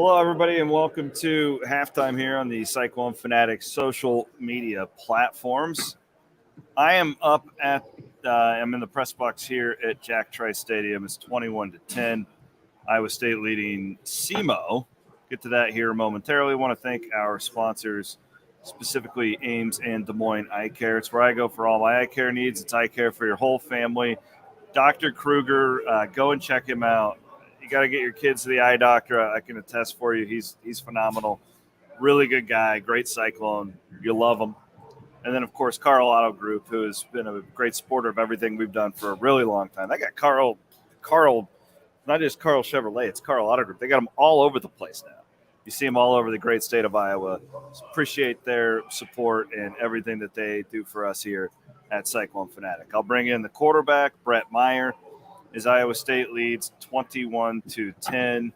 Hello, everybody, and welcome to halftime here on the Cyclone Fanatic social media platforms. I am up at I'm in the press box here at Jack Trice Stadium. It's 21-10. Iowa State leading SEMO. Get to that here momentarily. I want to thank our sponsors, specifically Ames and Des Moines Eye Care. It's where I go for all my eye care needs. It's eye care for your whole family. Dr. Kruger, go and check him out. You got to get your kids to the eye doctor. I can attest for you. He's phenomenal. Really good guy. Great Cyclone. You love him. And then, of course, Karl Auto Group, who has been a great supporter of everything we've done for a really long time. They got Karl, not just Karl Chevrolet, it's Karl Auto Group. They got them all over the place now. You see them all over the great state of Iowa. So appreciate their support and everything that they do for us here at Cyclone Fanatic. I'll bring in the quarterback, Brett Meyer, as Iowa State leads 21-10.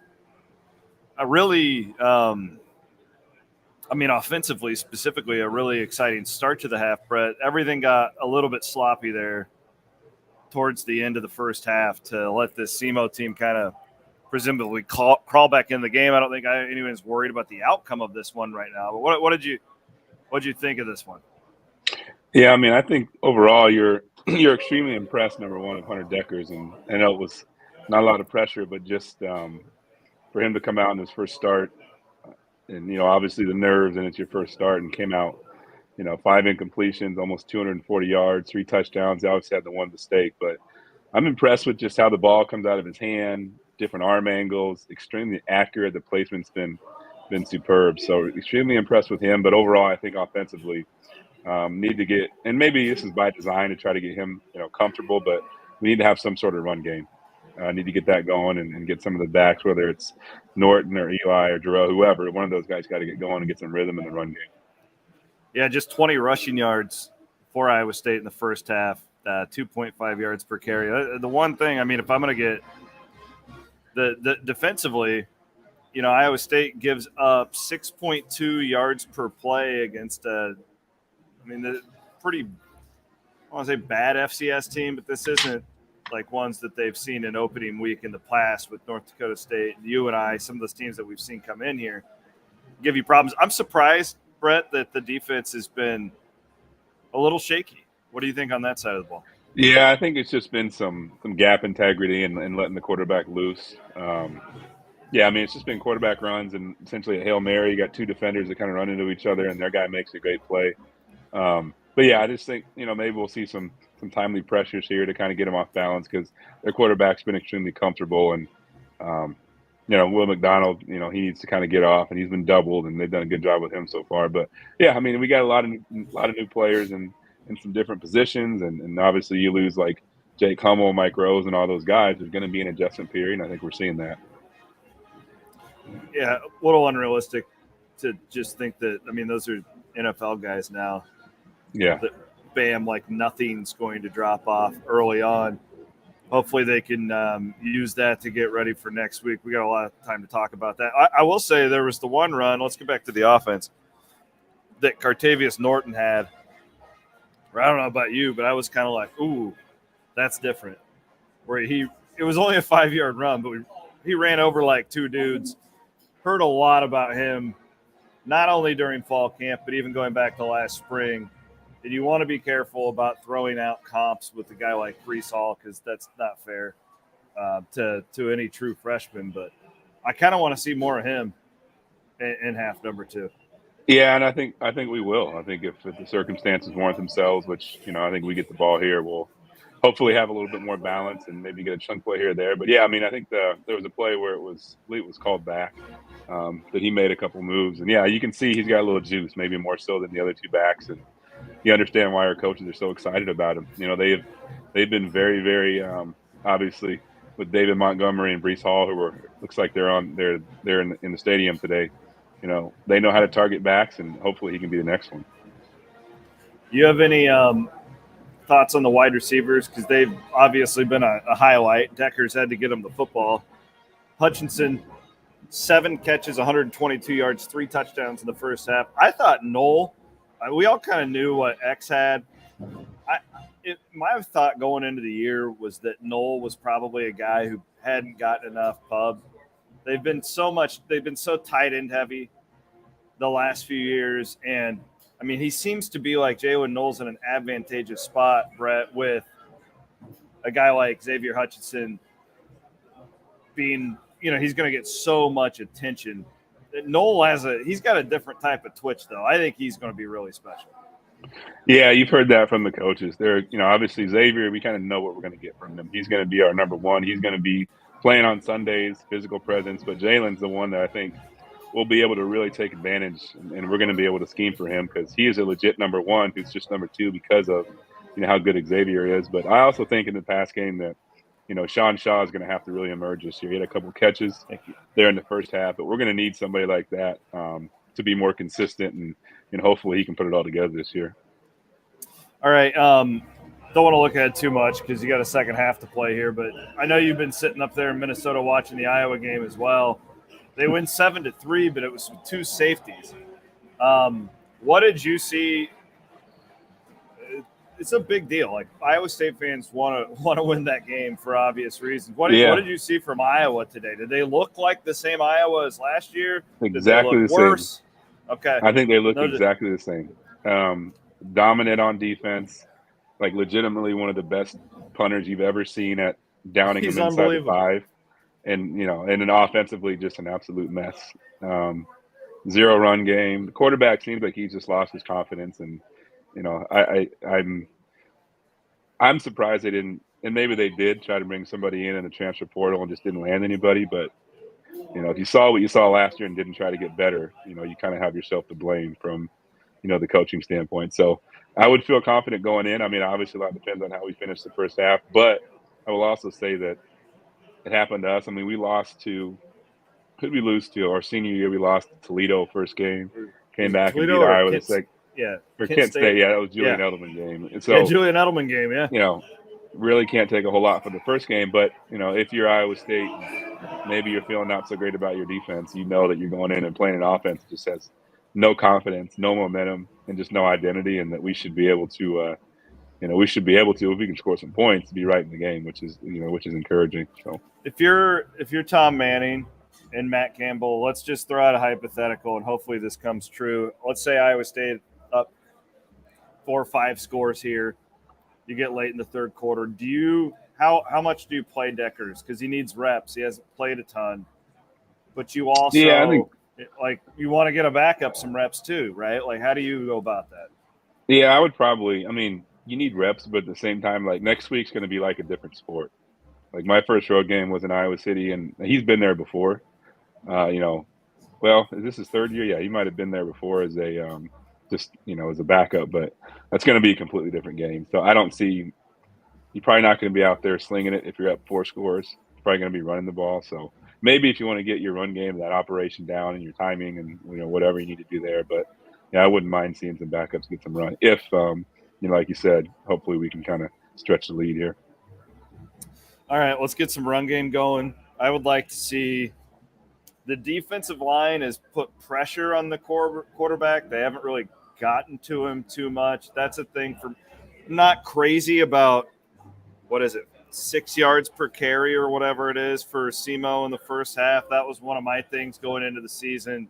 Offensively, specifically, a really exciting start to the half, Brett. Everything got a little bit sloppy there towards the end of the first half to let this SEMO team kind of presumably crawl back in the game. I don't think anyone's worried about the outcome of this one right now. But what did you think of this one? Yeah, I think overall you're extremely impressed, number one, with Hunter Deckers. And I know it was not a lot of pressure, but just for him to come out in his first start and, obviously the nerves, and it's your first start, and came out, 5 incompletions, almost 240 yards, 3 touchdowns. He obviously had the one mistake, but I'm impressed with just how the ball comes out of his hand, different arm angles, extremely accurate. The placement's been superb. So extremely impressed with him. But overall, I think offensively, need to get, and maybe this is by design to try to get him, comfortable, but we need to have some sort of run game. Need to get that going and get some of the backs, whether it's Norton or Eli or Jarrell, whoever, one of those guys got to get going and get some rhythm in the run game. Yeah, just 20 rushing yards for Iowa State in the first half, 2.5 yards per carry. The one thing, if I'm going to get the defensively, Iowa State gives up 6.2 yards per play against the pretty, I want to say bad FCS team, but this isn't like ones that they've seen in opening week in the past with North Dakota State, UNI, some of those teams that we've seen come in here give you problems. I'm surprised, Brett, that the defense has been a little shaky. What do you think on that side of the ball? Yeah, I think it's just been some gap integrity and letting the quarterback loose. It's just been quarterback runs and essentially a Hail Mary. You got 2 defenders that kind of run into each other, and their guy makes a great play. I just think, maybe we'll see some timely pressures here to kind of get them off balance, because their quarterback's been extremely comfortable. And, Will McDonald, he needs to kind of get off, and he's been doubled, and they've done a good job with him so far. But, we got a lot of new players in some different positions. And obviously you lose like Jake Hummel, Mike Rose, and all those guys. There's going to be an adjustment period, and I think we're seeing that. Yeah, a little unrealistic to just think that, those are NFL guys now. Yeah. That bam, like nothing's going to drop off early on. Hopefully they can use that to get ready for next week. We got a lot of time to talk about that. I will say there was the one run. Let's get back to the offense that Cartavius Norton had. I don't know about you, but I was kind of like, ooh, that's different. Where it was only a 5-yard run, but he ran over like 2 dudes. Heard a lot about him, not only during fall camp, but even going back to last spring. And you want to be careful about throwing out comps with a guy like Breece Hall, because that's not fair to any true freshman. But I kind of want to see more of him in half number 2. Yeah, and I think we will. I think if the circumstances warrant themselves, which, I think we get the ball here, we'll hopefully have a little bit more balance and maybe get a chunk play here or there. But, I think there was a play where it was called back, that he made a couple moves. And, you can see he's got a little juice, maybe more so than the other 2 backs. And you understand why our coaches are so excited about him. They've been very, very obviously with David Montgomery and Breece Hall, who looks like they're in the stadium today. They know how to target backs, and hopefully he can be the next one. You have any thoughts on the wide receivers? Because they've obviously been a highlight. Deckers had to get them the football. Hutchinson, 7 catches, 122 yards, 3 touchdowns in the first half. I thought Knoll, we all kind of knew what X had. My thought going into the year was that Knoll was probably a guy who hadn't gotten enough pub They've been so tight end heavy the last few years. And I mean, he seems to be like Jalen Knowles in an advantageous spot, Brett, with a guy like Xavier Hutchinson being, he's going to get so much attention. Knoll he's got a different type of twitch, though. I think he's going to be really special. Yeah, you've heard that from the coaches. They're, obviously Xavier, we kind of know what we're going to get from him. He's going to be our number one. He's going to be playing on Sundays, physical presence. But Jalen's the one that I think will be able to really take advantage, and we're going to be able to scheme for him because he is a legit number one who's just number two because of, how good Xavier is. But I also think in the past game that, Sean Shaw is going to have to really emerge this year. He had a couple catches there in the first half, but we're going to need somebody like that to be more consistent, and hopefully he can put it all together this year. All right. Don't want to look ahead too much because you got a second half to play here, but I know you've been sitting up there in Minnesota watching the Iowa game as well. They win 7-3, but it was with two safeties. What did you see? It's a big deal. Like, Iowa State fans want to win that game for obvious reasons. What did you see from Iowa today? Did they look like the same Iowa as last year? Exactly the worse? Same. Okay. I think they look exactly the same. Dominant on defense, like legitimately one of the best punters you've ever seen at downing him inside the 5. And, and then offensively, just an absolute mess. 0 run game. The quarterback seems like he's just lost his confidence. And, I'm surprised they didn't, and maybe they did try to bring somebody in the transfer portal and just didn't land anybody. But, if you saw what you saw last year and didn't try to get better, you kind of have yourself to blame from, the coaching standpoint. So I would feel confident going in. I mean, obviously a lot depends on how we finish the first half, but I will also say that it happened to us. I mean, we lost to – who did we lose to? Our senior year, we lost to Toledo first game, came back and beat Iowa the second. Yeah. Or Kent State. Yeah, that was Julian Edelman game. And so, Julian Edelman game, yeah. Really can't take a whole lot from the first game. But, if you're Iowa State, maybe you're feeling not so great about your defense. You know that you're going in and playing an offense that just has no confidence, no momentum, and just no identity, and that we should be able to if we can score some points, be right in the game, which is encouraging. So if you're Tom Manning and Matt Campbell, let's just throw out a hypothetical, and hopefully this comes true. Let's say Iowa State up 4 or 5 scores here. You get late in the third quarter. How much do you play Deckers? Because he needs reps. He hasn't played a ton. But you also you want to get a backup some reps too, right? Like, how do you go about that? Yeah, I would probably. I mean, you need reps, but at the same time, like, next week's going to be like a different sport. Like, my first road game was in Iowa City, and he's been there before. Well, is this his third year? Yeah, he might have been there before as a as a backup, but that's going to be a completely different game. So I don't see you're probably not going to be out there slinging it if you're up 4 scores. You're probably going to be running the ball. So maybe if you want to get your run game, that operation down, and your timing, and whatever you need to do there. But yeah, I wouldn't mind seeing some backups get some run if like you said, hopefully we can kind of stretch the lead here. All right, let's get some run game going. I would like to see the defensive line has put pressure on the quarterback. They haven't really gotten to him too much. That's a thing for not crazy about, 6 yards per carry or whatever it is for SEMO in the first half. That was one of my things going into the season.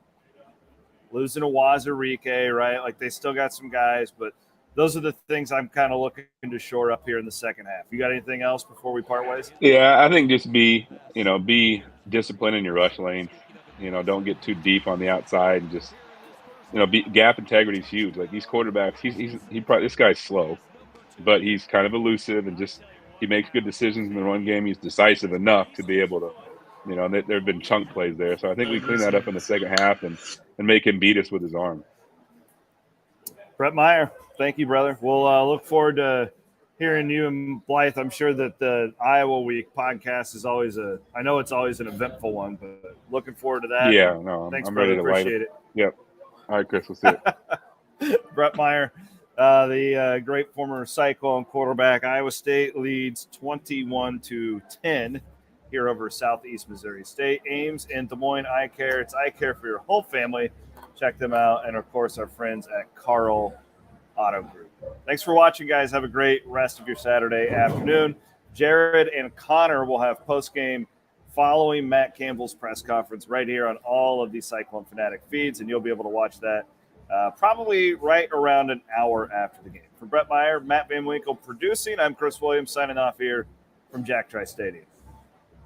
Losing to Wazirike, right? Like, they still got some guys, but those are the things I'm kind of looking to shore up here in the second half. You got anything else before we part ways? Yeah, I think just be disciplined in your rush lanes. Don't get too deep on the outside, and just, gap integrity is huge. Like, these quarterbacks, this guy's slow, but he's kind of elusive, and just he makes good decisions in the run game. He's decisive enough to be able to, there have been chunk plays there. So I think we clean that up in the second half and make him beat us with his arm. Brett Meyer, thank you, brother. We'll look forward to hearing you and Blythe. I'm sure that the Iowa Week podcast is always I know it's always an eventful one, but looking forward to that. Yeah, no, thanks, I'm brother. ready to Appreciate it. Yep. All right, Chris, we'll see it. Brett Meyer, the great former Cyclone quarterback. Iowa State leads 21-10 here over Southeast Missouri State. Ames and Des Moines Eye Care. It's eye care for your whole family. Check them out. And, of course, our friends at Karl Auto Group. Thanks for watching, guys. Have a great rest of your Saturday afternoon. Jared and Connor will have post-game following Matt Campbell's press conference right here on all of the Cyclone Fanatic feeds, and you'll be able to watch that probably right around an hour after the game. For Brett Meyer, Matt Van Winkle producing, I'm Chris Williams signing off here from Jack Trice Stadium.